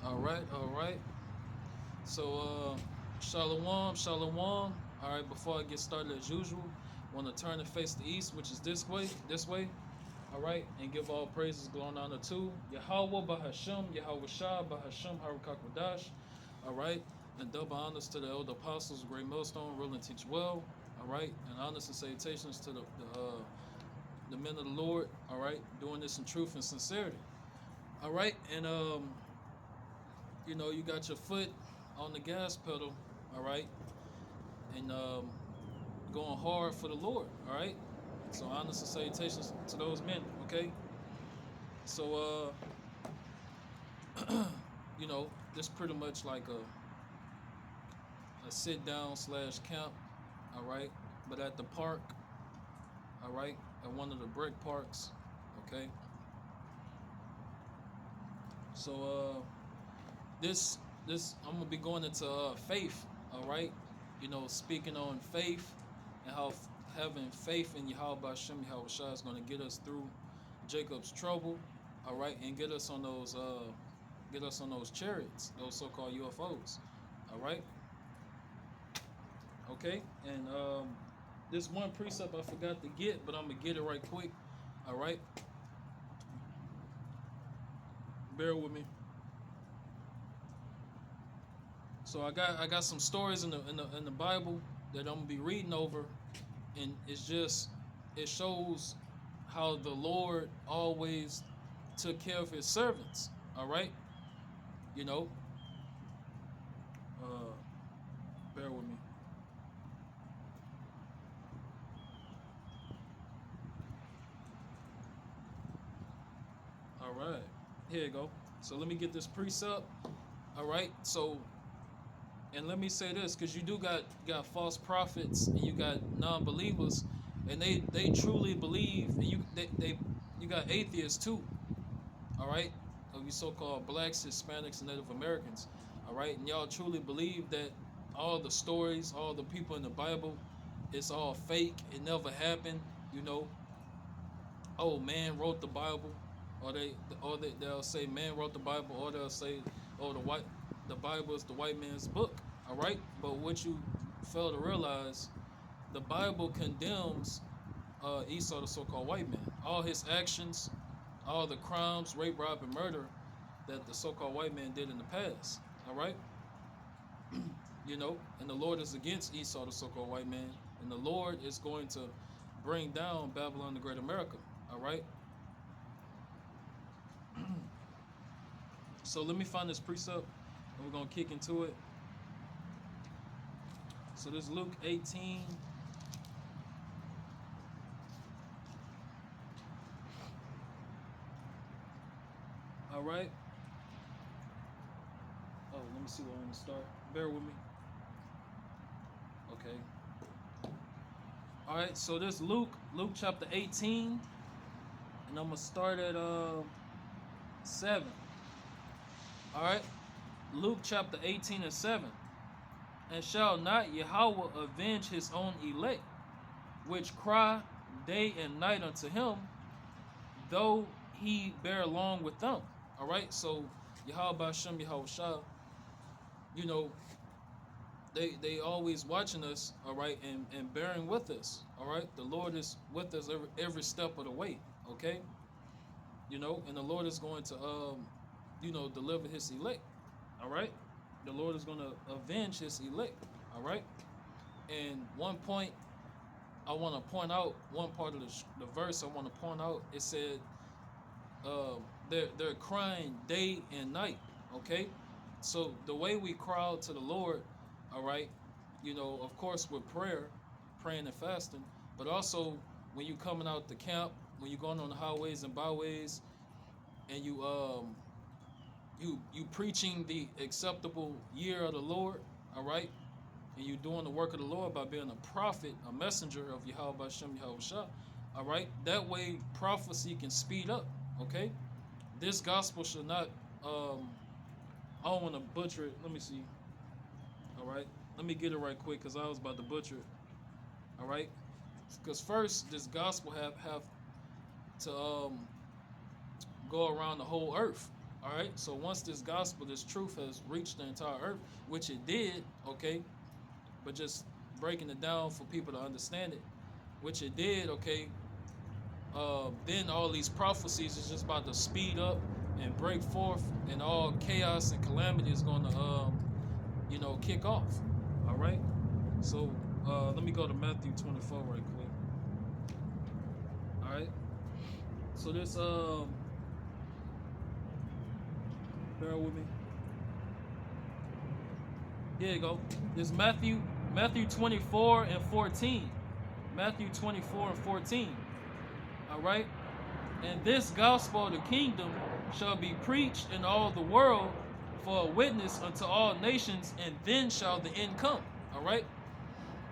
All right, all right. So, shalom, shalom. All right, before I get started as usual, want to turn and face the east, which is this way, this way. All right, and give all praises, glory, and honor to Yahawah, Bahasham, Yahawashi, Bahasham, Harakakwadash. All right, and double honors to the elder apostles, great millstone, rule and teach well. All right, and honors and salutations to the men of the Lord. All right, doing this in truth and sincerity. All right, and you got your foot on the gas pedal, all right, and going hard for the Lord, all right. So honest and salutations to those men, okay. So this pretty much like a sit down slash camp, all right, but at the park, all right, at one of the brick parks, okay. So this I'm gonna be going into faith, all right. Speaking on faith and how having faith in Yahawah Bahasham Yahawashi is gonna get us through Jacob's trouble, all right, and get us on those chariots, those so-called UFOs, all right, okay. And this one precept I forgot to get, but I'm gonna get it right quick, all right. Bear with me. So I got some stories in the Bible that I'm gonna be reading over, and it shows how the Lord always took care of His servants. All right, you know. Uh, Bear with me. All right, here you go. So let me get this precept. All right, so and let me say this, because you do got false prophets and you got non-believers, and they truly believe, and you got atheists too. All right, of you so-called blacks, Hispanics, and Native Americans. All right, and y'all truly believe that all the stories, all the people in the Bible, it's all fake. It never happened. You know, oh, man wrote the Bible, or they'll say man wrote the Bible, or they'll say, oh, the Bible is the white man's book. All right, but what you fail to realize, the Bible condemns Esau, the so-called white man, all his actions, all the crimes, rape, rob, and murder that the so-called white man did in the past. All right, and the Lord is against Esau, the so-called white man, and the Lord is going to bring down Babylon, the Great America. All right. So let me find this precept, and we're gonna kick into it. So this Luke 18. All right. Oh, let me see where I want to start. Bear with me. Okay. All right. So this Luke chapter 18, and I'm gonna start at 7. All right. Luke chapter 18 and 7. And shall not Yahawah avenge his own elect, which cry day and night unto him, though he bear long with them? All right. So Yahawah Bahasham Yahawashi, you know, they always watching us, all right, and bearing with us, all right. The Lord is with us every step of the way, okay. And the Lord is going to deliver His elect, all right. The Lord is going to avenge His elect, all right. And one point I want to point out, one part of the verse I want to point out, it said they're crying day and night, okay. So the way we cry out to the Lord, all right, of course with prayer, praying and fasting, but also when you coming out the camp, when you're going on the highways and byways, and you preaching the acceptable year of the Lord, all right, and you doing the work of the Lord by being a prophet, a messenger of Yahawah Bahasham Yahawashi, all right. That way prophecy can speed up, okay. This gospel should not I don't want to butcher it. Let me see. All right, let me get it right quick because I was about to butcher it. All right, because first this gospel have to go around the whole earth. All right. So once this gospel, this truth has reached the entire earth, which it did, okay, but just breaking it down for people to understand it, which it did, okay. Then all these prophecies is just about to speed up and break forth, and all chaos and calamity is going to, kick off. All right. So let me go to Matthew 24 right quick. All right. So this, bear with me. Here you go. This Matthew 24 and 14. Matthew 24 and 14. All right. And this gospel of the kingdom shall be preached in all the world for a witness unto all nations, and then shall the end come. All right.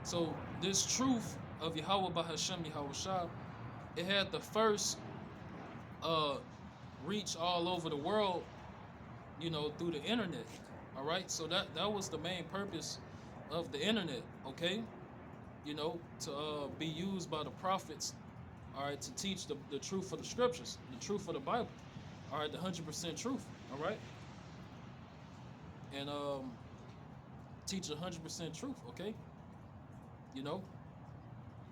So this truth of Yahawah Bahasham Yahawashi, it had the first reach all over the world, through the internet. All right. So that was the main purpose of the internet. Okay. To be used by the prophets. All right, to teach the truth of the scriptures, the truth of the Bible. All right, the 100% truth. All right, and teach 100% truth. Okay, all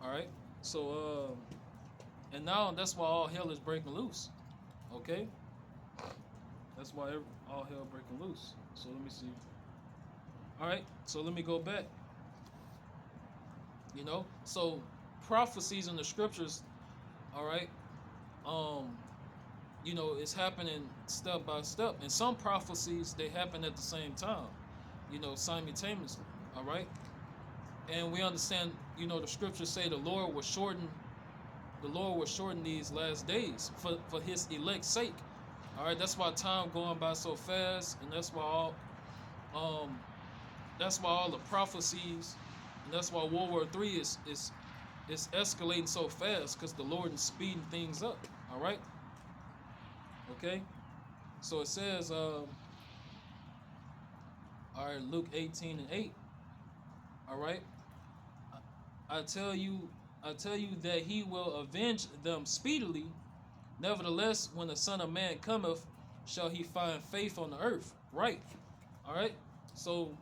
right. So and now that's why all hell is breaking loose. Okay, that's why all hell breaking loose. So let me see. All right, so let me go back. So prophecies in the scriptures. All right. It's happening step by step. And some prophecies, they happen at the same time, simultaneously. All right. And we understand, the scriptures say the Lord will shorten these last days for his elect's sake. All right. That's why time going by so fast, and that's why all the prophecies, and that's why World War III is it's escalating so fast, because the Lord is speeding things up. All right. Okay. So it says, all right, Luke 18 and 8. All right. I tell you that he will avenge them speedily. Nevertheless, when the Son of Man cometh, shall he find faith on the earth. Right. All right. So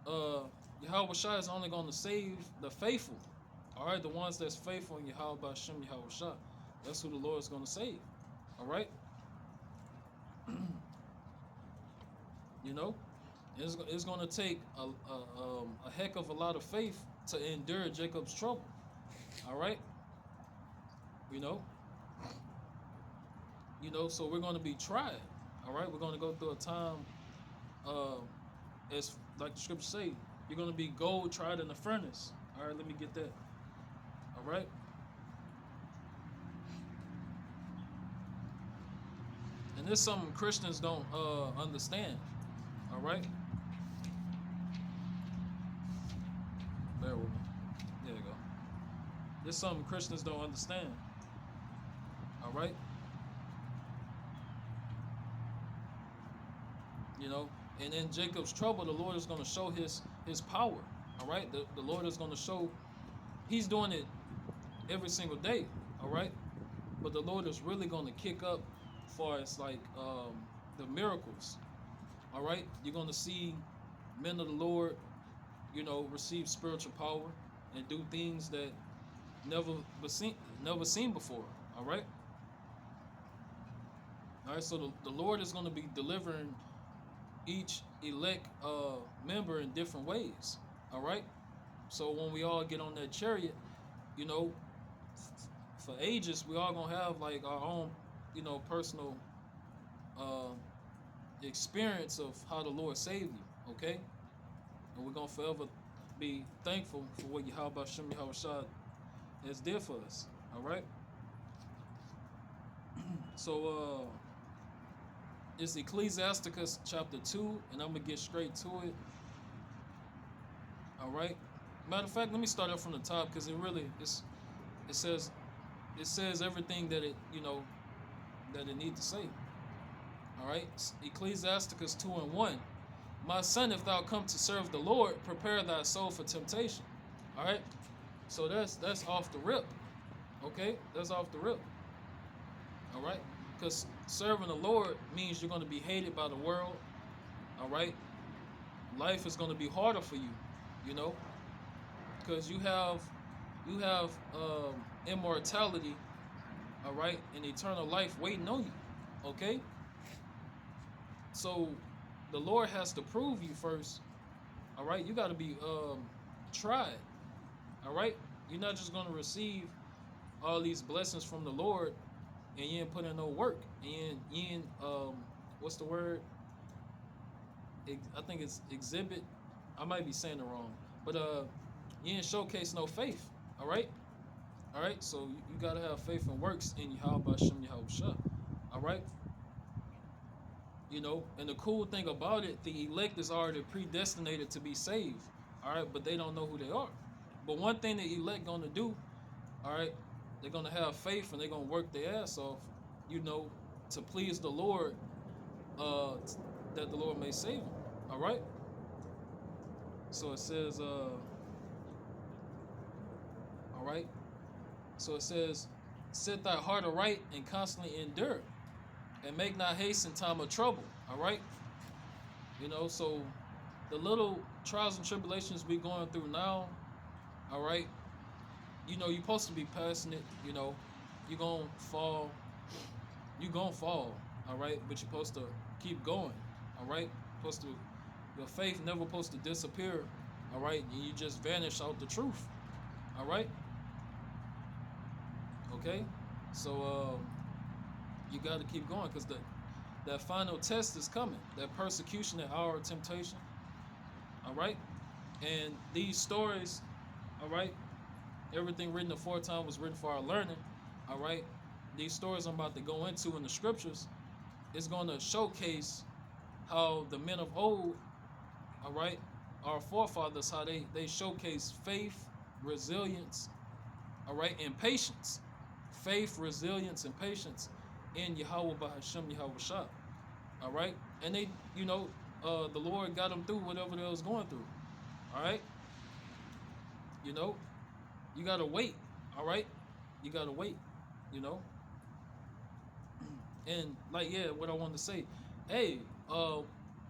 Yahawashi is only going to save the faithful. All right, the ones that's faithful in Yahawah Bahasham Yahawashi. That's who the Lord is going to save. All right. It's going to take a heck of a lot of faith to endure Jacob's trouble. All right. So we're going to be tried. All right. We're going to go through a time, as like the scriptures say, you're going to be gold tried in the furnace. All right. Let me get that. All right. And this is something Christians don't understand. All right. Bear with me. There you go. This is something Christians don't understand. All right. And in Jacob's trouble, the Lord is going to show his power. All right. The Lord is going to show. He's doing it every single day. All right. But the Lord is really going to kick up as far as like the miracles. All right. You're going to see men of the Lord, receive spiritual power and do things that never seen before. All right. All right. So the Lord is going to be delivering each elect member in different ways. All right. So when we all get on that chariot, for ages, we all gonna have like our own, personal experience of how the Lord saved you. Okay. And we're gonna forever be thankful for what Yahawah Bahasham Yahawashi has did for us. All right. So it's Ecclesiasticus chapter 2, and I'm gonna get straight to it. All right. Matter of fact, let me start off from the top, because it says everything that it needs to say. All right. Ecclesiasticus 2 and 1. My son, if thou come to serve the Lord, prepare thy soul for temptation. All right. So that's off the rip. Okay, that's off the rip. All right, because serving the Lord means you're going to be hated by the world. All right, life is going to be harder for you, you know, because you have immortality, all right, and eternal life waiting on you. Okay, so the Lord has to prove you first. All right, you got to be tried. All right, you're not just going to receive all these blessings from the Lord and you ain't put in no work. And you ain't what's the word? I think it's exhibit. I might be saying it wrong, but you ain't showcase no faith. All right, all right. So you gotta have faith and works in Yahawah Bahasham Yahawashi. All right. You know, and the cool thing about it, the elect is already predestinated to be saved. All right, but they don't know who they are. But one thing the elect gonna do, all right, they're gonna have faith and they're gonna work their ass off, you know, to please the Lord, uh, that the Lord may save them. All right. So it says, all right. So it says, set thy heart aright and constantly endure, and make not haste in time of trouble. All right. You know, so the little trials and tribulations we going through now, all right. You know, you're supposed to be passing it. You know, you're gonna fall. You're gonna fall. All right, but you're supposed to keep going. All right, supposed to. Your faith never supposed to disappear. All right, and you just vanish out the truth. All right. Okay. So you got to keep going because that final test is coming. That persecution, that hour of temptation. All right. And these stories, all right, everything written aforetime was written for our learning. All right. These stories I'm about to go into in the scriptures is going to showcase how the men of old, all right, our forefathers, how they showcase faith, resilience, all right, and patience. Faith, resilience, and patience in Yahawah Bahasham Yahawashi. All right. And they, you know, the Lord got them through whatever they was going through. All right. You know, you got to wait. All right. You got to wait, you know. And like, yeah, what I wanted to say, hey,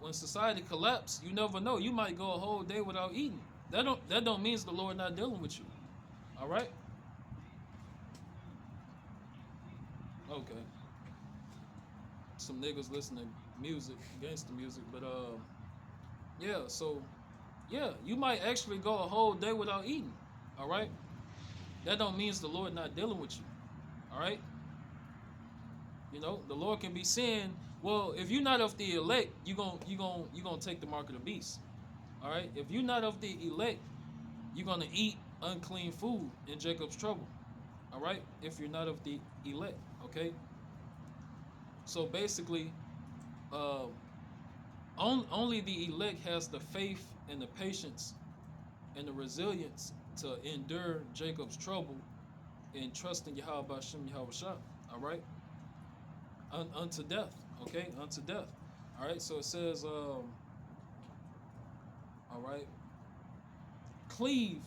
when society collapse, you never know. You might go a whole day without eating. That don't mean the Lord not dealing with you. All right. Okay. Some niggas listening to music, gangster music, but yeah. So yeah, you might actually go a whole day without eating. All right. That don't mean the Lord not dealing with you. All right. You know, the Lord can be saying, well, if you're not of the elect, you gonna take the mark of the beast. All right. If you're not of the elect, you're gonna eat unclean food in Jacob's trouble. All right. If you're not of the elect, okay. So basically, uh, only the elect has the faith and the patience and the resilience to endure Jacob's trouble and trust in Yahawah Bahasham Yahawashi. All right. Unto death. Okay. Unto death. All right. So it says, all right. Cleave,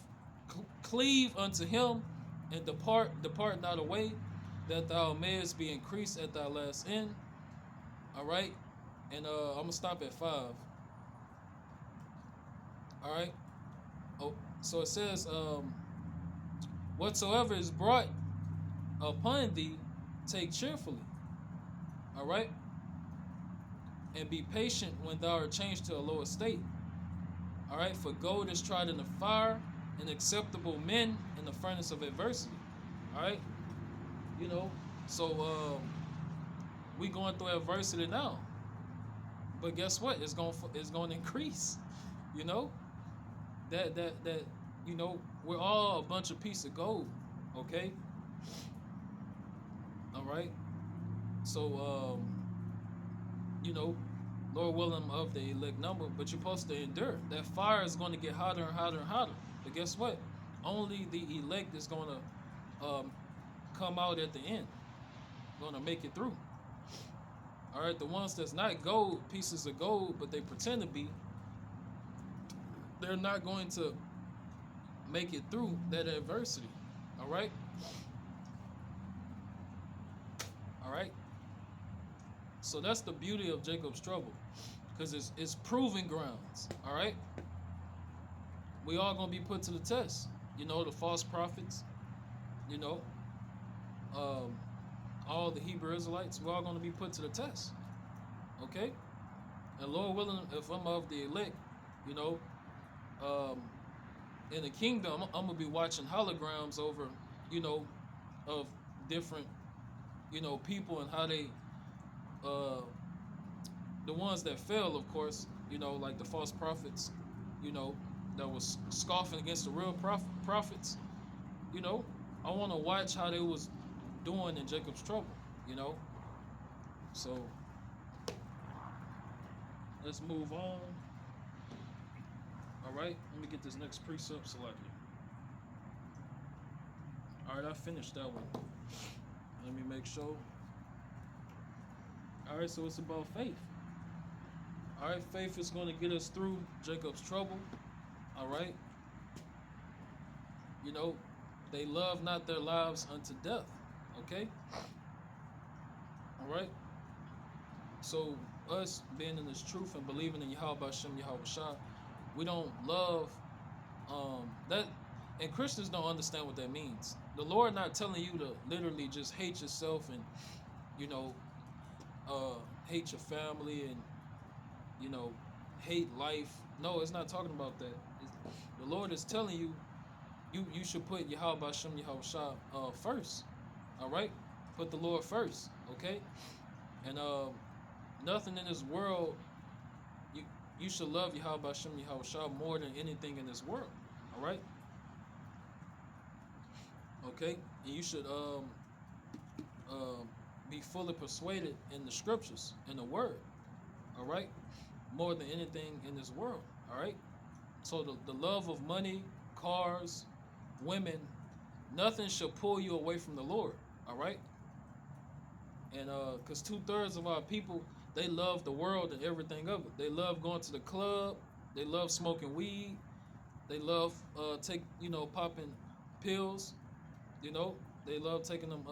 cleave unto him, and depart not away, that thou mayest be increased at thy last end. All right. And I'm gonna stop at 5. All right. Oh, so it says, whatsoever is brought upon thee, take cheerfully. All right. And be patient when thou art changed to a lower state. All right. For gold is tried in the fire, and acceptable men in the furnace of adversity. All right. You know. So we going through adversity now. But guess what? It's going to increase. You know. That you know, we're all a bunch of pieces of gold. Okay. All right. So you know, Lord willing, I'm of the elect number, but you're supposed to endure. That fire is going to get hotter and hotter and hotter. But guess what? Only the elect is going to come out at the end. Going to make it through. All right, the ones that's not gold, pieces of gold, but they pretend to be, they're not going to make it through that adversity. All right. All right. So that's the beauty of Jacob's trouble, because it's proving grounds. All right, we all gonna be put to the test. You know, the false prophets. You know, um, all the Hebrew Israelites. We're all gonna be put to the test. Okay, and Lord willing, if I'm of the elect, you know, um, in the kingdom, I'm gonna be watching holograms over, you know, of different, you know, people and how they, uh, the ones that fell, of course, you know, like the false prophets, you know, that was scoffing against the real prophets. You know, I want to watch how they was doing in Jacob's trouble. You know, so let's move on. All right, let me get this next precept selected. All right, I finished that one. Let me make sure. All right, so it's about faith. All right, faith is going to get us through Jacob's trouble. All right. You know, they love not their lives unto death. Okay. All right. So us being in this truth and believing in Yahawah, Bahasham, Yahawashi, we don't love that, and Christians don't understand what that means. The Lord not telling you to literally just hate yourself and, you know, hate your family and, you know, hate life. No, it's not talking about that. The Lord is telling you, you should put Yahawah, Bahasham, Yahawashi first. All right, put the Lord first. Okay, and nothing in this world. You should love Yahawah, Bahasham, Yahawashi more than anything in this world. All right. Okay, and you should be fully persuaded in the scriptures, in the word. All right, more than anything in this world. All right. So the love of money, cars, women, nothing should pull you away from the Lord. All right. And because 2/3 of our people, they love the world and everything of it. They love going to the club. They love smoking weed. They love popping pills. You know, they love taking them,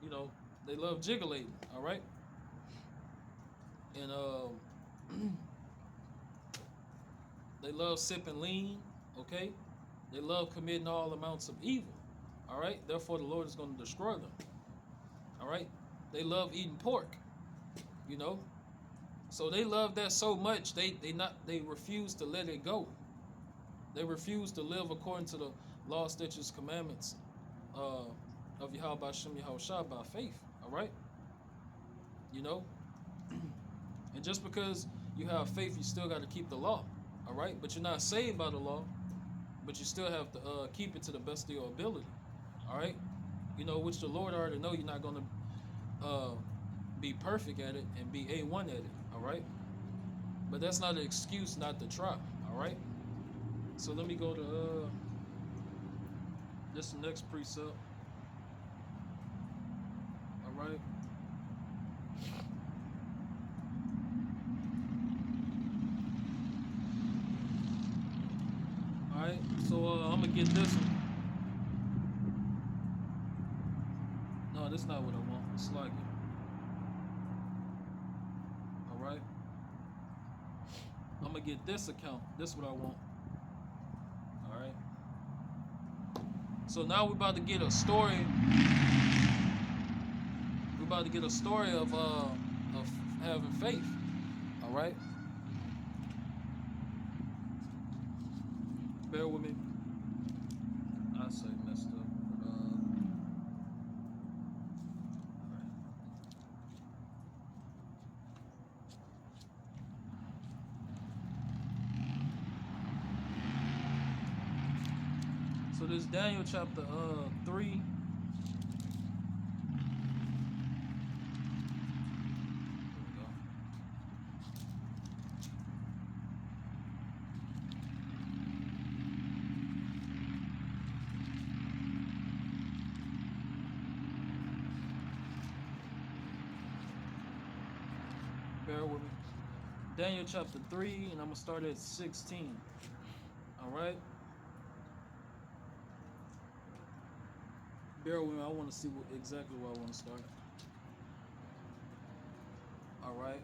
you know, they love jiggling. All right. And they love sipping lean. Okay. They love committing all amounts of evil. All right. Therefore, the Lord is going to destroy them. All right. They love eating pork. You know. So they love that so much they refuse to let it go. They refuse to live according to the law, statutes, commandments of Yahawah, Bahasham, Yahawashi by faith. All right. You know. And just because you have faith, you still got to keep the law. All right. But you're not saved by the law, but you still have to keep it to the best of your ability. All right. You know, which the Lord already know you're not going to be perfect at it and be A1 at it. All right. But that's not an excuse not to try. All right. So let me go to this next precept. All right. All right. So I'm gonna get this one. No, that's not what I want. It's like it. All right. I'm gonna get this account. This is what I want. All right. So now we're about to get a story. We're about to get a story of having faith. All right. Bear with me. I say messed up. So this Daniel chapter 3. Bear with me. Daniel chapter 3, and I'm gonna start at 16. All right. Bear with me. I want to see exactly where I want to start. All right.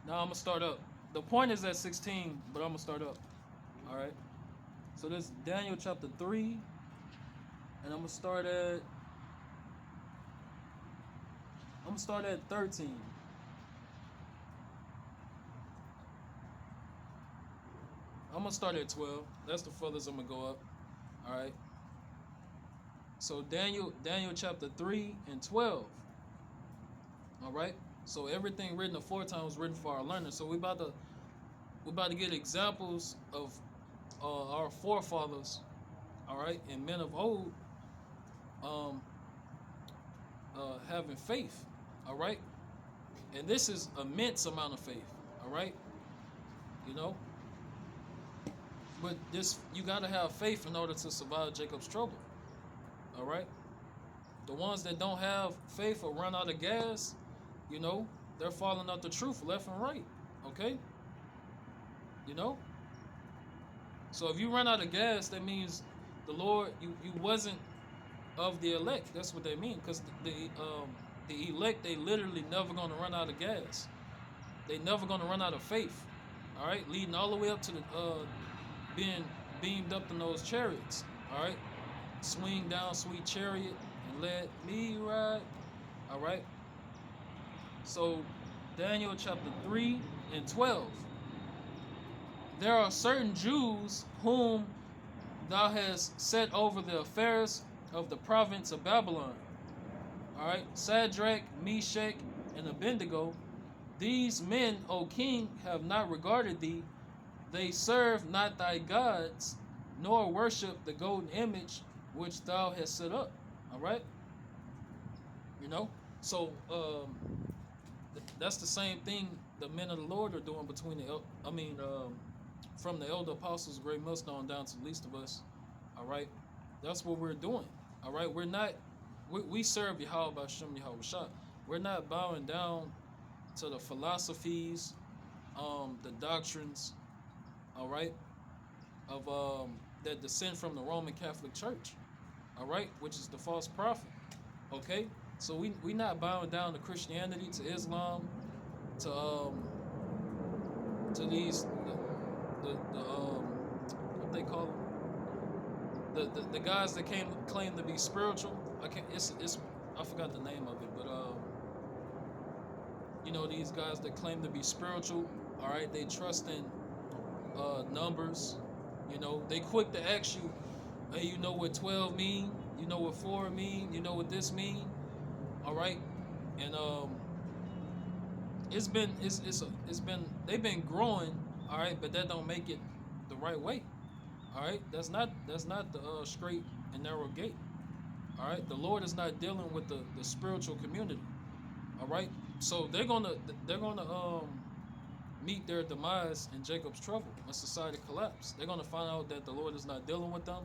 Now I'm gonna start up. The point is at 16, but I'm gonna start up. All right. So this is Daniel chapter 3, and I'm gonna start at 13. I'm gonna start at 12. That's the furthest I'm gonna go up. All right. So Daniel chapter 3 and 12. All right. So everything written aforetime was written for our learning. So we about to get examples of our forefathers. All right, and men of old um, having faith. All right, and this is immense amount of faith. All right, you know, but this you got to have faith in order to survive Jacob's trouble. All right, the ones that don't have faith or run out of gas, you know, they're falling out the truth left and right. Okay, you know. So if you run out of gas, that means the Lord you wasn't of the elect. That's what they mean. Because the elect, they literally never gonna run out of gas. They never gonna run out of faith. All right, leading all the way up to the being beamed up in those chariots. All right, swing down, sweet chariot, and let me ride. All right. So Daniel chapter 3 and 12. There are certain Jews whom thou hast set over the affairs of the province of Babylon. All right, Shadrach, Meshach, and Abednego. These men, O king, have not regarded thee. They serve not thy gods, nor worship the golden image which thou hast set up. All right, you know. So that's the same thing the men of the Lord are doing between from the elder apostles, great millstone, down to the least of us. All right, that's what we're doing. All right, we serve Yahawah, Bahasham, Yahawashi. We're not bowing down to the philosophies, the doctrines, all right, of that descend from the Roman Catholic Church, all right, which is the false prophet. Okay, so we not bowing down to Christianity, to Islam, to these the what they call them, the guys that claim to be spiritual. I forgot the name of it, but you know, these guys that claim to be spiritual. All right, they trust in numbers. You know, they quick to ask you, hey, you know what 12 mean? You know what 4 mean? You know what this mean? All right, and it's been they've been growing. All right, but that don't make it the right way. All right, that's not the straight and narrow gate. All right, the Lord is not dealing with the spiritual community. All right, so they're gonna meet their demise in Jacob's trouble when society collapse. They're gonna find out that the Lord is not dealing with them.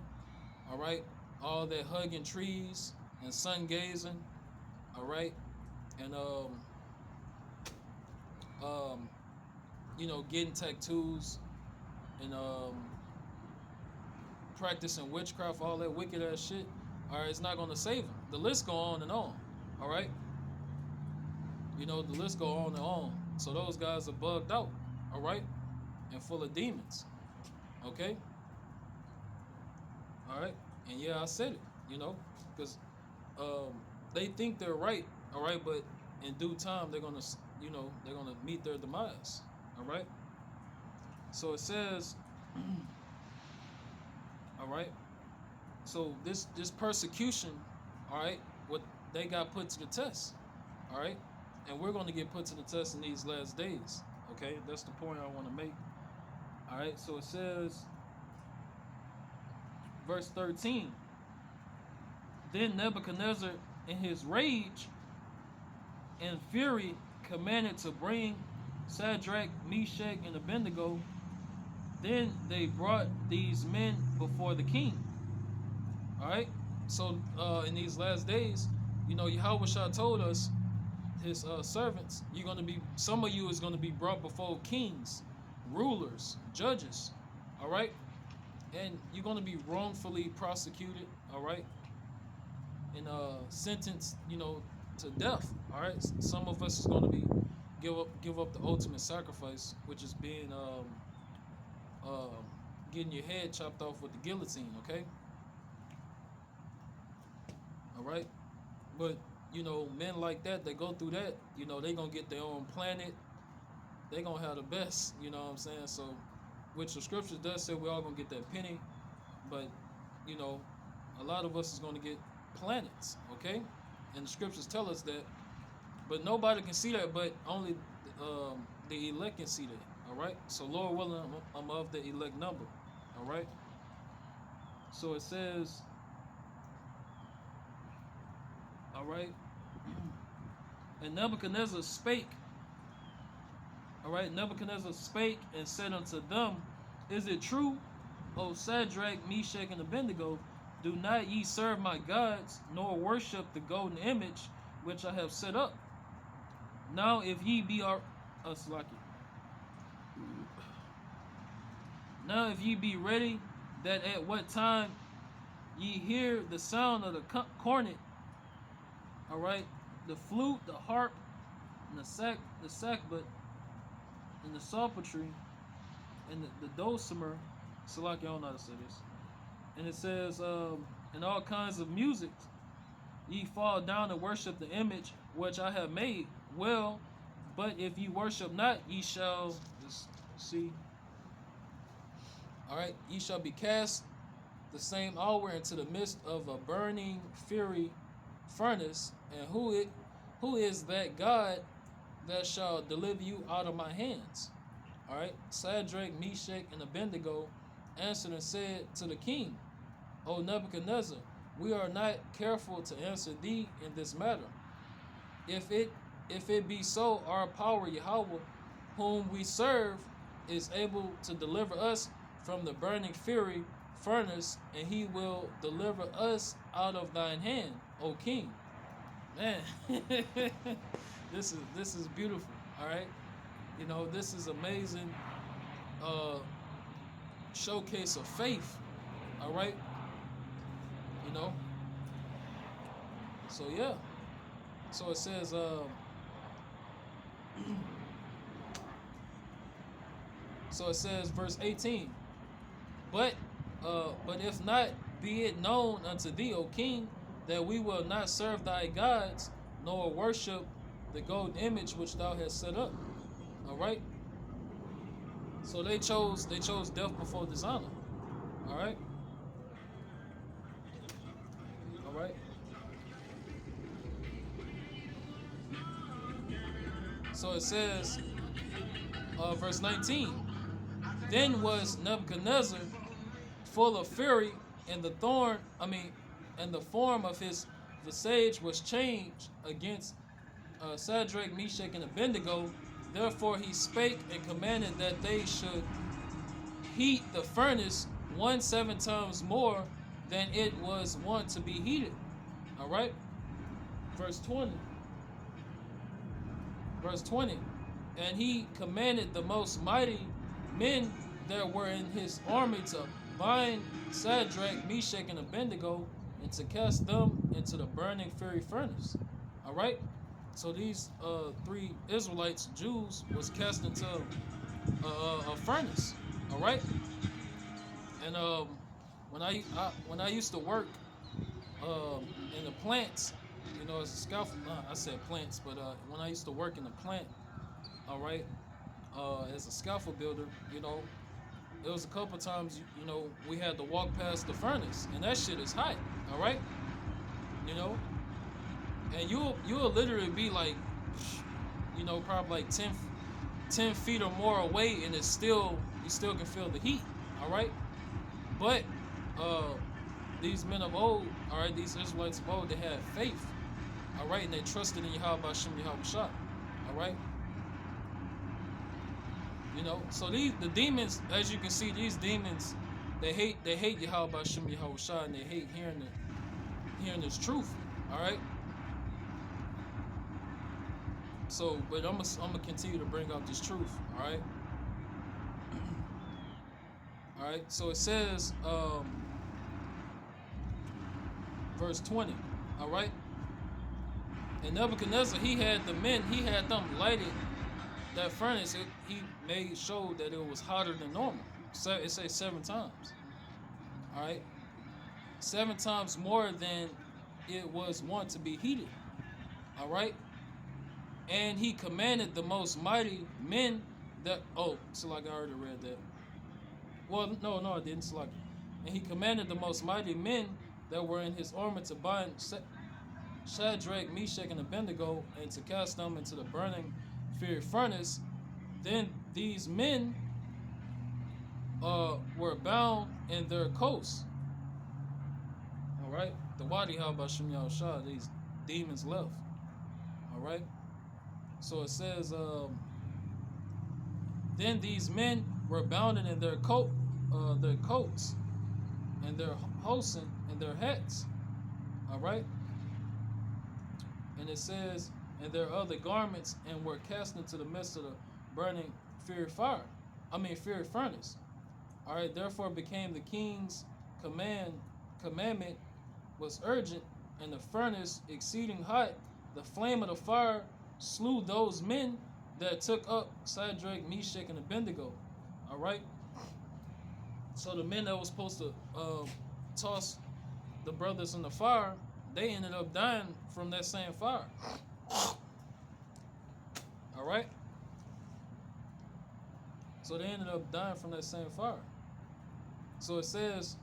All right, all that hugging trees and sun gazing. All right, and you know, getting tattoos and practicing witchcraft, all that wicked ass shit. All right, it's not gonna save them. The list go on and on. All right, you know, the list go on and on. So those guys are bugged out. All right, and full of demons. Okay. All right, and yeah, I said it. You know, because they think they're right. All right, but in due time they're gonna, you know, they're gonna meet their demise. All right. So it says, all right. So this persecution, all right, what they got put to the test, all right, and we're going to get put to the test in these last days. Okay, that's the point I want to make. All right. So it says, verse 13. Then Nebuchadnezzar, in his rage and fury, commanded to bring Shadrach, Meshach, and Abednego. Then they brought these men before the king. All right. So in these last days, you know, Yahawashi told us, his servants, some of you is going to be brought before kings, rulers, judges. All right. And you're going to be wrongfully prosecuted. All right. and sentenced, to death. All right, some of us is going to be give up the ultimate sacrifice, which is being um, getting your head chopped off with the guillotine. Okay, all right, but men like that, they go through that. They gonna get their own planet. They gonna have the best. You know what I'm saying? So, which the scriptures does say we all gonna get that penny, but you know, a lot of us is gonna get planets. Okay, and the scriptures tell us that, but nobody can see that, but only the elect can see that. All right. So, Lord willing, I'm of the elect number. All right. So it says, all right, and Nebuchadnezzar spake. All right, Nebuchadnezzar spake and said unto them, is it true, O Shadrach, Meshach, and Abednego, do not ye serve my gods, nor worship the golden image which I have set up? Now if ye be now if ye be ready, that at what time ye hear the sound of the cornet, all right, the flute, the harp, and the sackbut, and the psaltery, and the dulcimer. Salaki, I don't know how to say this. And it says, and all kinds of music, ye fall down and worship the image which I have made. Well, but if ye worship not, ye shall, just see, all right, ye shall be cast the same hour into the midst of a burning fiery furnace. And who is that God that shall deliver you out of my hands? All right, Shadrach, Meshach, and Abednego answered and said to the king, O Nebuchadnezzar, we are not careful to answer thee in this matter. If it be so, our power Yahawah, whom we serve, is able to deliver us from the burning fiery furnace, and he will deliver us out of thine hand, O king. Man, this is beautiful. All right, this is amazing. Showcase of faith. All right, so yeah, so it says so it says verse 18, but if not, be it known unto thee, O king, that we will not serve thy gods, nor worship the golden image which thou hast set up. All right, so they chose death before dishonor. All right, all right. So it says, verse 19, then was Nebuchadnezzar full of fury, and and the form of his visage was changed against Shadrach, Meshach, and Abednego. Therefore he spake and commanded that they should heat the furnace 7 times more than it was wont to be heated. All right, verse 20. Verse 20, and he commanded the most mighty men that were in his army to bind Shadrach, Meshach, and Abednego, and to cast them into the burning fiery furnace. All right, so these 3 Israelites, Jews, was cast into a furnace. All right, and when I used to work in the plants, as a scaffold, I said plants, but when I used to work in the plant, all right, as a scaffold builder, it was a couple times, we had to walk past the furnace, and that shit is hot, all right, and you'll literally be like, probably like 10 feet or more away, and you still can feel the heat, all right, but these men of old, all right, these Israelites of old, they had faith. All right, and they trusted in Bahasham, Yahawashi. All right, so the demons, as you can see, these demons, they hate Bahasham, Yahawashi, and they hate hearing this truth. All right. So, but I'm gonna continue to bring out this truth. All right. All right. So it says, verse 20. All right. And Nebuchadnezzar, he had them lighted that furnace. He made sure that it was hotter than normal. So it says 7 times. All right, 7 times more than it was wont to be heated. All right, and he commanded the most mighty men that. Oh, so like I already read that. Well, no, I didn't. So like, and he commanded the most mighty men that were in his army to bind Shadrach, Meshach, and Abednego, and to cast them into the burning fiery furnace. Then these men were bound in their coats. All right, the Wadi Bahasham Yahawashi, these demons left. All right, so it says, then these men were bounded in their coats, and their hosen, and their hats. All right, and it says, and their other garments, and were cast into the midst of the burning fiery furnace. All right, therefore became the king's commandment was urgent, and the furnace exceeding hot. The flame of the fire slew those men that took up Shadrach, Meshach, and Abednego. All right. So the men that was supposed to toss the brothers in the fire, they ended up dying from that same fire. All right. So they ended up dying from that same fire. So it says,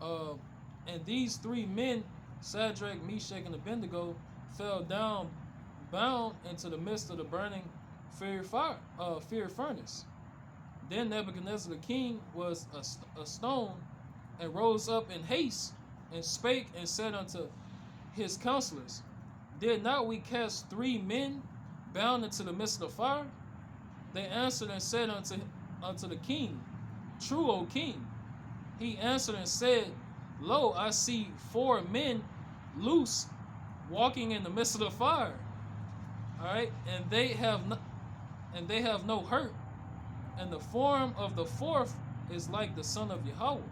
and these 3 men, Shadrach, Meshach, and Abednego, fell down, bound into the midst of the burning fiery furnace. Then Nebuchadnezzar the king was a stone, and rose up in haste, and spake and said unto his counselors, did not we cast 3 men bound into the midst of the fire? They answered and said unto the king, true, O king. He answered and said, lo, I see 4 men loose, walking in the midst of the fire. All right, and they have no hurt, and the form of the 4th is like the son of Yahawah.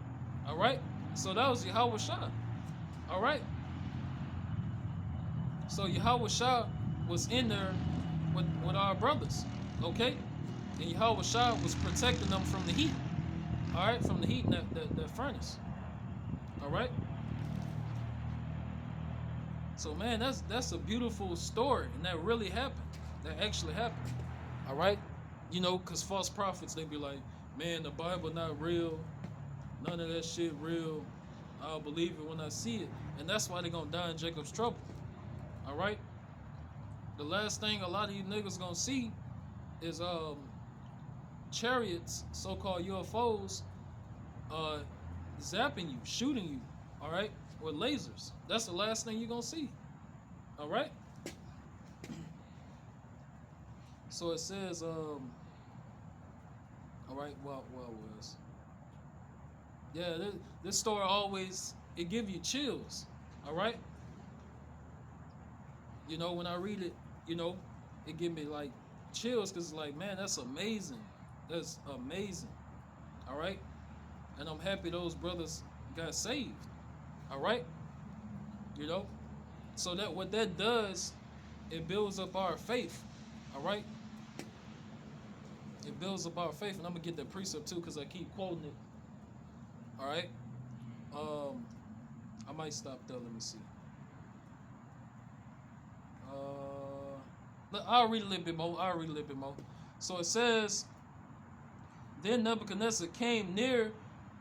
All right, so that was Yahawashi. All right, so Yahawashi was in there with our brothers. Okay, and Yahawashi was protecting them from the heat. All right, from the heat in that furnace. All right. So man, that's a beautiful story, and that really happened. That actually happened. All right. You know, because false prophets, they be like, man, the Bible not real. None of that shit real. I'll believe it when I see it. And that's why they're going to die in Jacob's trouble. All right? The last thing a lot of you niggas going to see is chariots, so-called UFOs, zapping you, shooting you, all right, with lasers. That's the last thing you're going to see. All right? So it says, all right, well, was. Yeah, this story always, it give you chills, all right? You know, when I read it, you know, it give me like chills, because it's like, man, that's amazing. That's amazing, all right? And I'm happy those brothers got saved, all right? You know? So that what that does, it builds up our faith, all right? It builds up our faith, and I'm going to get that precept too, because I keep quoting it. All right. I might stop there. Let me see. I'll read a little bit more. So it says, then Nebuchadnezzar came near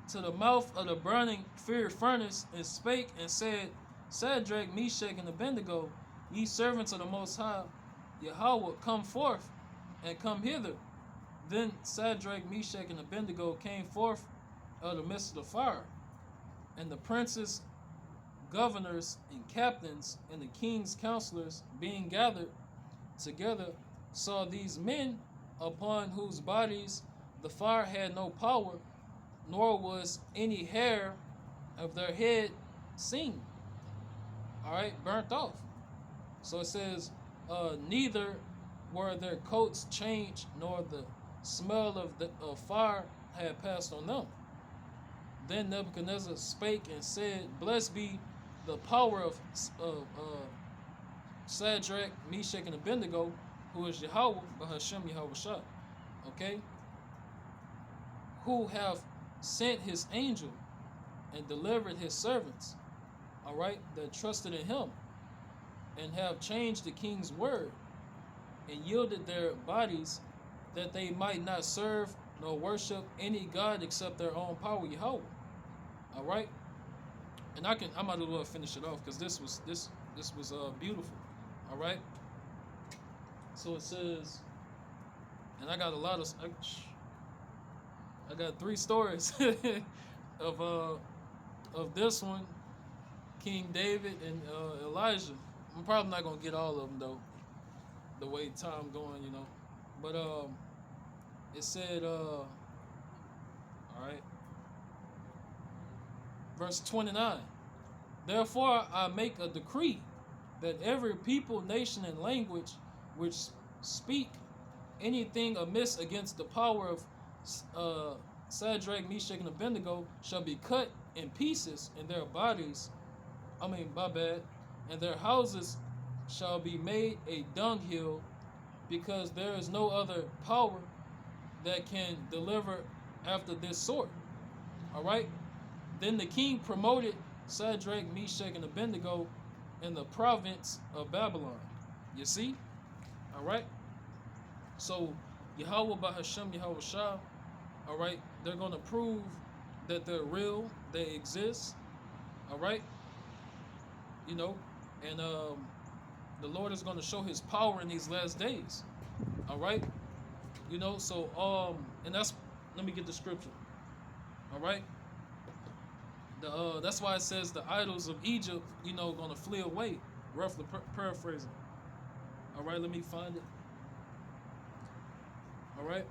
to the mouth of the burning fiery furnace, and spake and said, Shadrach, Meshach, and Abednego, ye servants of the Most High, Yahawah, come forth and come hither. Then Shadrach, Meshach, and Abednego came forth out of the midst of the fire. And the princes, governors, and captains, and the king's counselors, being gathered together, saw these men, upon whose bodies the fire had no power, nor was any hair of their head seen. All right, burnt off. So it says, neither were their coats changed, nor the smell of fire had passed on them. Then Nebuchadnezzar spake and said, blessed be the power of Shadrach, Meshach, and Abednego, who is Yahawah, Bahasham, Yahawashi, okay, who have sent his angel and delivered his servants, all right, that trusted in him, and have changed the king's word and yielded their bodies that they might not serve nor worship any god except their own power, Yahawah. All right, and I might as well finish it off because this was beautiful. All right, so it says, and I got a lot of I got 3 stories of this one, King David and Elijah. I'm probably not gonna get all of them though, the way time going, you know. But it said, all right, verse 29. Therefore I make a decree that every people, nation, and language which speak anything amiss against the power of Shadrach, Meshach, and Abednego shall be cut in pieces, and their bodies, and their houses shall be made a dunghill, because there is no other power that can deliver after this sort. All right. Then the king promoted Shadrach, Meshach, and Abednego in the province of Babylon. You see? All right. So Yahawah, Bahasham, Yahawashi, all right, they're going to prove that they're real, they exist. All right. You know, and the Lord is going to show his power in these last days. All right. You know, so and let me get the scripture. All right. That's why it says the idols of Egypt, you know, gonna flee away. Roughly paraphrasing. All right, let me find it. All right.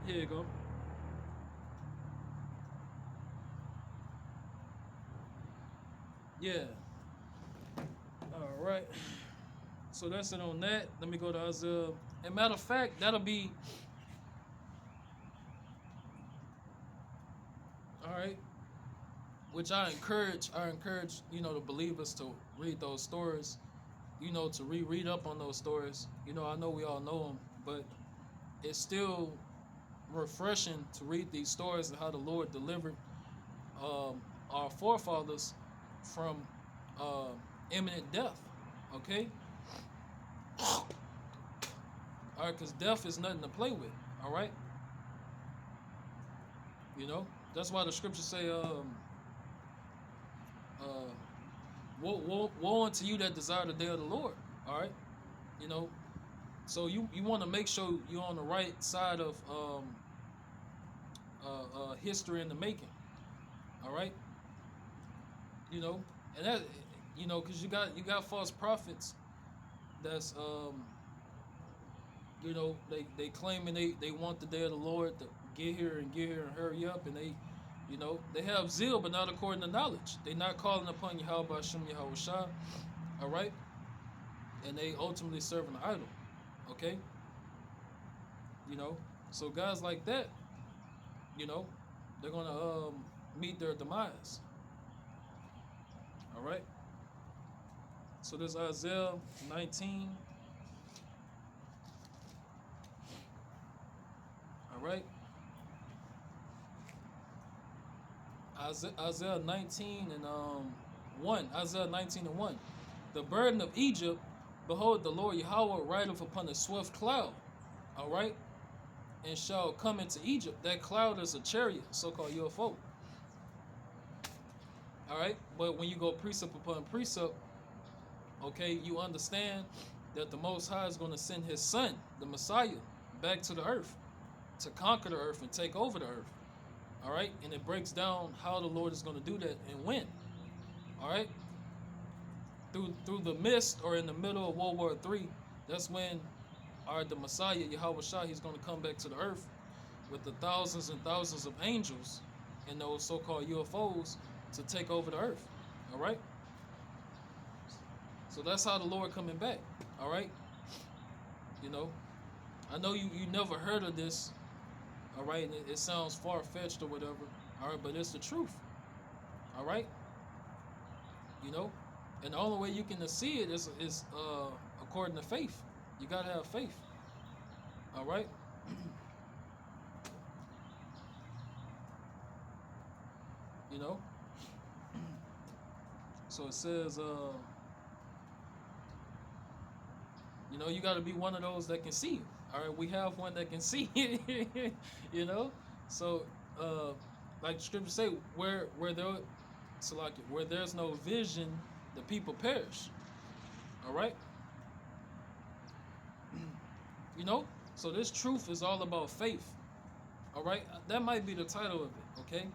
Here you go. Yeah. All right. So that's it on that. Let me go to Isaiah. And matter of fact, that'll be all right. Which I encourage, you know, the believers to read those stories, you know, to read up on those stories. You know, I know we all know them, but it's still refreshing to read these stories and how the Lord delivered our forefathers from imminent death. Okay? All right, because death is nothing to play with. All right? You know? That's why the scriptures say, woe unto you that desire the day of the Lord. All right? You know? So you want to make sure you're on the right side of history in the making. All right, you know, and that, you know, because you got false prophets that's you know, they claiming they want the day of the Lord to get here and hurry up, and they, you know, they have zeal but not according to knowledge. They not calling upon Yahawah, Bahasham, Yahawashi. All right, and they ultimately serve an idol. Okay, you know, so guys like that, you know, they're gonna meet their demise. All right. So there's Isaiah 19. All right. Isaiah 19 and 1. Isaiah 19 and 1. The burden of Egypt, behold, the Lord Yahawah rideth upon a swift cloud. All right. And shall come into Egypt. That cloud is a chariot, so-called UFO. All right. But when you go precept upon precept, okay, you understand that the Most High is going to send his son, the Messiah, back to the earth to conquer the earth and take over the earth. All right. And it breaks down how the Lord is going to do that and when. All right. Through the midst or in the middle of World War III, that's when the Messiah, Yahawashi, he's going to come back to the earth with the thousands and thousands of angels and those so-called UFOs to take over the earth. All right. So that's how the Lord coming back. All right. You know, I know you never heard of this. All right, and it sounds far-fetched or whatever. All right, but it's the truth. All right. You know, and the only way you can see it is according to faith. You gotta have faith. All right. You know. So it says, you know, you got to be one of those that can see it. All right, we have one that can see it. You know, so like the scripture say, where there, so like where there's no vision, the people perish. All right. You know, so this truth is all about faith. All right, that might be the title of it. Okay.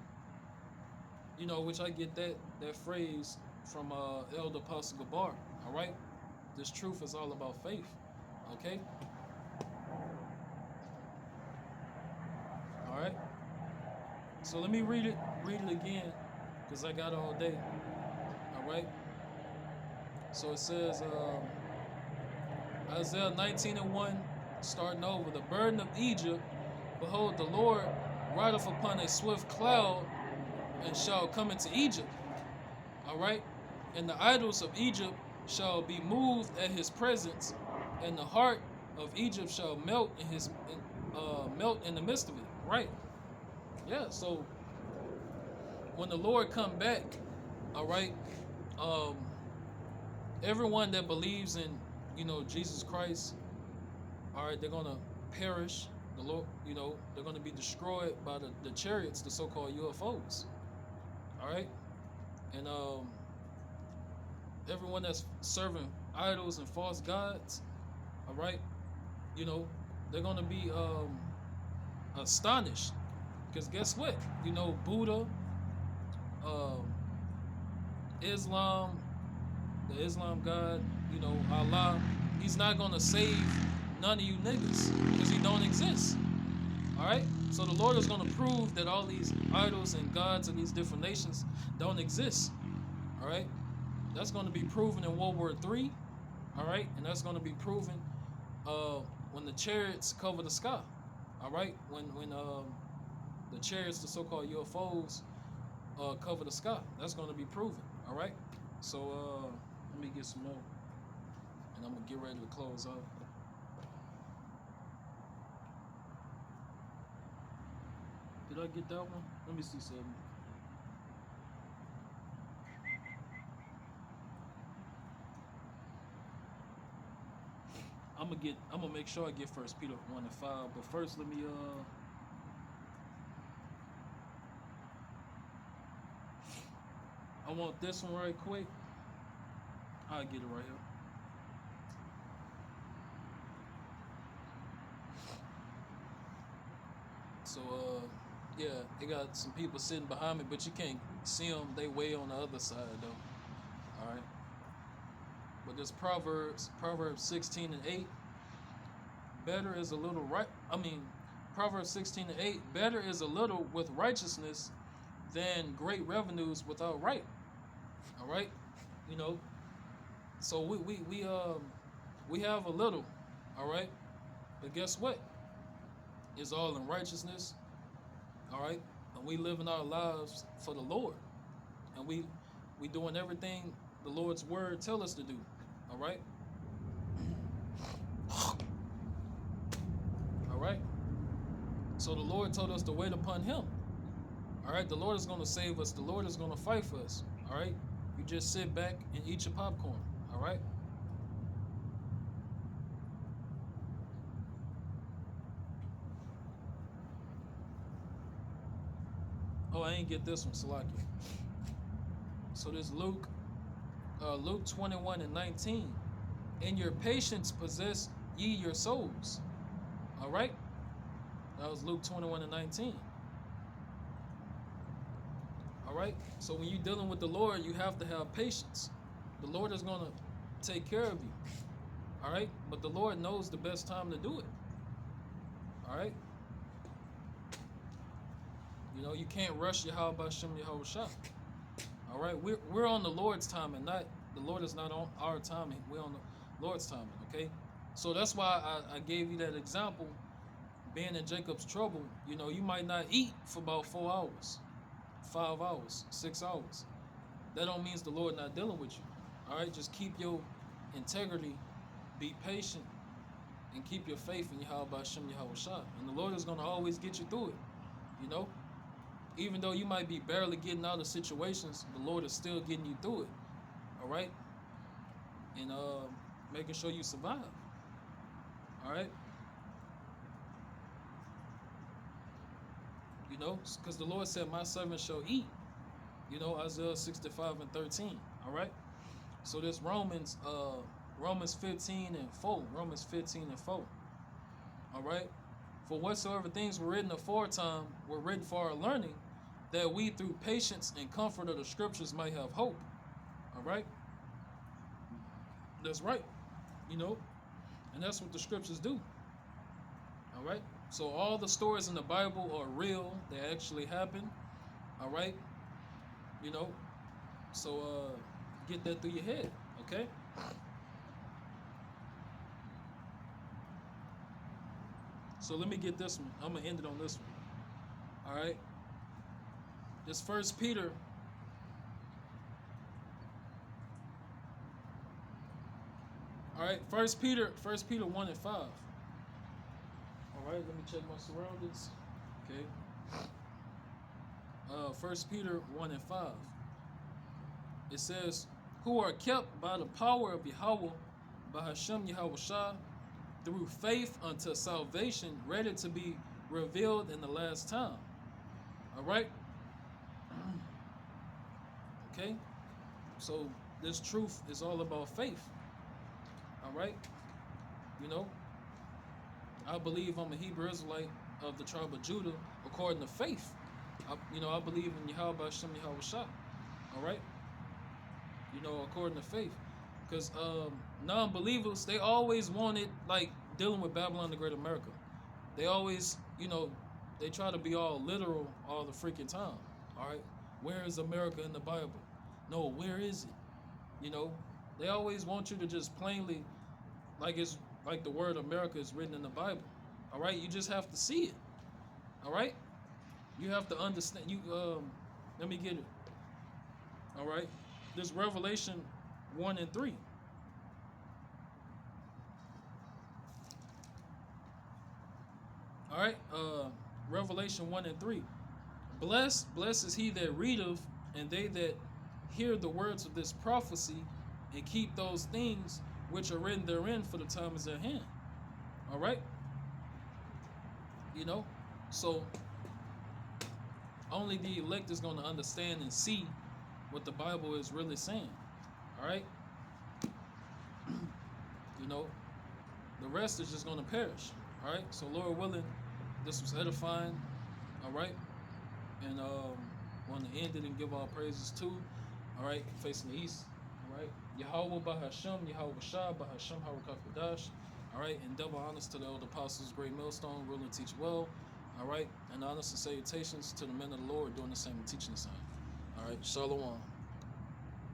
You know, which I get that phrase from Elder Apostle Gabar. All right, this truth is all about faith. Okay. All right. So let me read it again, because I got it all day. All right. So it says, Isaiah 19:1, starting over, the burden of Egypt, behold, the Lord rideth upon a swift cloud, and shall come into Egypt. All right, and the idols of Egypt shall be moved at his presence, and the heart of Egypt shall melt melt in the midst of it. Right? Yeah. So when the Lord come back, all right, everyone that believes in, you know, Jesus Christ, all right, they're gonna perish. The Lord, you know, they're gonna be destroyed by the chariots, the so-called UFOs. All right, and everyone that's serving idols and false gods, all right, you know, they're gonna be astonished, because guess what? You know, Buddha, um, Islam, the Islam God, you know, Allah, he's not gonna save none of you niggas because he don't exist. All right, so the Lord is gonna prove that all these idols and gods of these different nations don't exist. All right, that's gonna be proven in World War III. All right, and that's gonna be proven when the chariots cover the sky. All right, when the chariots, the so-called UFOs, cover the sky, that's gonna be proven. All right, so let me get some more, and I'm gonna get ready to close out. Did I get that one? Let me see something. I'm gonna make sure I get 1 Peter 1:5. But first, let me I want this one right quick. I'll get it right here. So yeah, they got some people sitting behind me, but you can't see them. They way on the other side though. All right. But this Proverbs 16:8. Better is a little right. Proverbs 16:8. Better is a little with righteousness than great revenues without right. All right. You know. So we have a little. All right. But guess what? It's all in righteousness. All right. And we living our lives for the Lord, and we doing everything the Lord's word tell us to do. All right. All right. So the Lord told us to wait upon him. All right. The Lord is going to save us. The Lord is going to fight for us. All right. You just sit back and eat your popcorn. All right. Oh, I ain't get this one, Salaki. So this Luke 21:19. In your patience possess ye your souls. All right. That was Luke 21:19. All right. So when you're dealing with the Lord, you have to have patience. The Lord is going to take care of you. All right. But the Lord knows the best time to do it. All right. You know, you can't rush Bahasham, Yahawashi. All right, we're on the Lord's time, and not the Lord is not on our timing. We're on the Lord's timing. Okay, so that's why I gave you that example. Being in Jacob's trouble, you know, you might not eat for about 4 hours, 5 hours, 6 hours. That don't mean the Lord not dealing with you. All right, just keep your integrity, be patient, and keep your faith in Bahasham, Yahawashi. And the Lord is gonna always get you through it. You know, even though you might be barely getting out of situations, the Lord is still getting you through it. All right, and making sure you survive. All right. You know, because the Lord said, "My servant shall eat." You know, Isaiah 65:13. All right. So this Romans 15:4. Romans 15:4. All right. For whatsoever things were written aforetime were written for our learning, that we through patience and comfort of the scriptures might have hope. All right. That's right. You know, and that's what the scriptures do. All right. So all the stories in the Bible are real. They actually happen. All right. You know. So get that through your head. Okay. So let me get this one. I'm gonna end it on this one. All right. This First Peter. All right. First Peter 1:5. All right. Let me check my surroundings. Okay. First Peter 1:5. It says, "Who are kept by the power of Yahawah, Bahasham Yahawashi, through faith unto salvation, ready to be revealed in the last time." All right. Okay. So this truth is all about faith. All right. You know, I believe I'm a Hebrew Israelite of the tribe of Judah according to faith. I believe in Yahweh Shem Yahawashi. All right. You know, according to faith. Because non-believers, they always wanted, like, dealing with Babylon the Great America. They always, they try to be all literal all the freaking time. All right. Where is America in the Bible? No, where is it? They always want you to just plainly, it's like the word America is written in the Bible. All right. You just have to see it. All right. You have to understand. Let me get it. All right. This Revelation 1:3. All right. Revelation 1:3. Blessed is he that readeth, and they that hear the words of this prophecy, and keep those things which are written therein, for the time is at hand. All right. So only the elect is going to understand and see what the Bible is really saying. All right. The rest is just going to perish. All right. So Lord willing, this was edifying. All right. And want to end it and give all praises to. All right. Facing the east. All right. Yahawah Bahasham, Yahawashi, Bahasham Harakakadash. All right. And double honors to the elder apostles, great millstone, rule and teach well. All right. And honors and salutations to the men of the Lord doing the same and teaching the same. All right. Shalom.